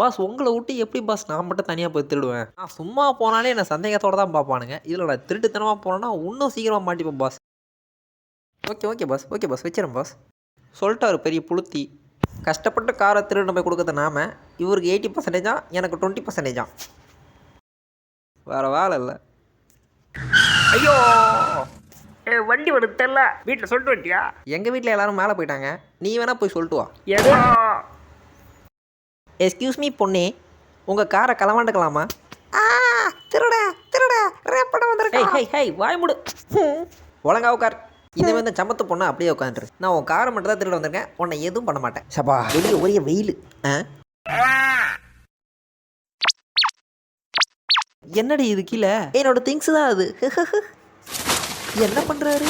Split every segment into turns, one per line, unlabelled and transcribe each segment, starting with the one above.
Pass உங்கள விட்டு எப்படி பாஸ் நான் மட்டும் தனியா போய் திருடுவேன்? நான் சும்மா போனாலே என்ன சந்தேகத்தோட தான் பார்ப்பானுங்க. இதில நான் திருட்டுத்தனமா போனேன்னா, இன்னும் சீக்கிரமா மாட்டிப்பேன் boss. Okay, okay boss. Okay boss. வச்சுர்றேன் பாஸ். சொல்ட்டாரு பெரிய புளுத்தி. கஷ்டப்பட்டு கார திருடின்னு போய் குடுக்குறது நாம. இவருக்கு 80% எனக்கு 20% வேற வேலை இல்ல. ஐயோ!
வண்டி வருது தெரில. வீட்டில் சொல்லிட்டு வந்துட்டியா?
எங்க வீட்ல எல்லாரும் மேல போயிட்டாங்க. நீ வேணா போய் சொல்லிட்டு வா.
எதோ
எஸ்கியூஸ் மீ பொண்ணே, உங்க கார களவாண்டுக்கலாமா? திருட திருட ரேப் பண்ண வந்திருக்கா. ஹேய் ஹேய் வாய் மூடு. ஒழுங்கா உட்கார். இனிமே இந்த சமத்து பொண்ணை அப்படியே உட்காந்துரு. நான் உன் காரை மட்டும் தான் திருட வந்திருக்கேன். உன்னை எதுவும் பண்ண மாட்டேன். சபா வெளியே ஒரே வெயில். என்னடி இது கீழே? என்னோட திங்ஸ் தான் அது. என்ன பண்றாரு?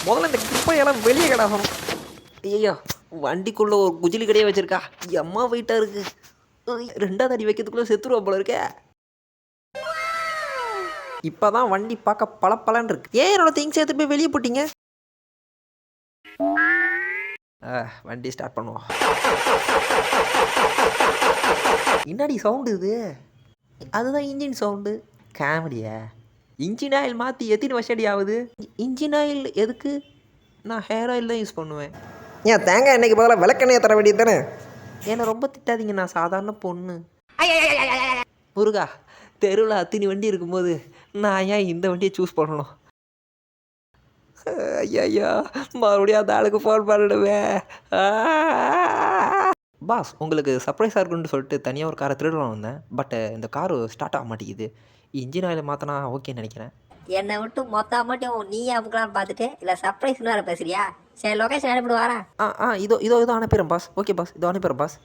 முதல்ல இந்த குப்பையெல்லாம் வெளியே கிடாகணும். ஐயோ வண்டிக்குள்ள ஒரு குஜிலி கடையே வச்சிருக்கா. எம்மா வெயிட்டா இருக்கு. ரெண்டாவது அடி வைக்கிறதுக்குள்ள செத்துருவா போல இருக்கே. இப்பதான் வண்டி பார்க்க பளபளன்னு இருக்கு. ஏன் என்னோட திங்ஸ் எடுத்து போய் வெளியே போட்டீங்க? வண்டி ஸ்டார்ட் பண்ணுவோம். என்னடி சவுண்டு இது? அதுதான் இன்ஜின் சவுண்டு. காமெடியா? இன்ஜின் ஆயில் மாற்றி எத்தனை வருஷடி ஆகுது? இன்ஜின் ஆயில் எதுக்கு? நான் ஹேர் ஆயில் தான் யூஸ் பண்ணுவேன். ஏன் தேங்காய் எண்ணெய்க்கு பதிலாக விளக்கெண்ணெயை தர வேண்டியது தானே? என்னை ரொம்ப திட்டாதீங்க, நான் சாதாரண பொண்ணு. முருகா, தெருவில் அத்தினி வண்டி இருக்கும்போது நான் ஏன் இந்த வண்டியை சூஸ் பண்ணணும்? ஐயா மறுபடியும் அந்த ஆளுக்கு ஃபோன் பண்ணிடுவேன். பாஸ் உங்களுக்கு சர்ப்ரைஸாக இருக்குன்னு சொல்லிட்டு தனியாக ஒரு காரை திருடலாம் வந்தேன். பட் இந்த காரு ஸ்டார்ட் ஆக மாட்டேங்குது. இன்ஜின் ஆயில் மாற்றினா ஓகேன்னு நினைக்கிறேன்.
என்னை விட்டு மொத்த மட்டும் நீ அமுக்கலான்னு பார்த்துட்டு இல்லை சர்ப்ரைஸ்னு வேறு பேசுறியா? சரி லொக்கேஷன் அனுப்பிட்டு வரேன்.
இதோ அனுப்பிடுறேன் பாஸ். ஓகே பாஸ், இதோ அனுப்பிடுறேன் பாஸ்.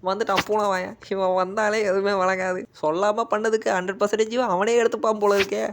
வந்துட்டான் பூனை வாயன். இவன் வந்தாலே எதுவுமே வழங்காது. சொல்லாமல் பண்ணதுக்கு 100% அவனே எடுத்துப்பான் போல இருக்கே.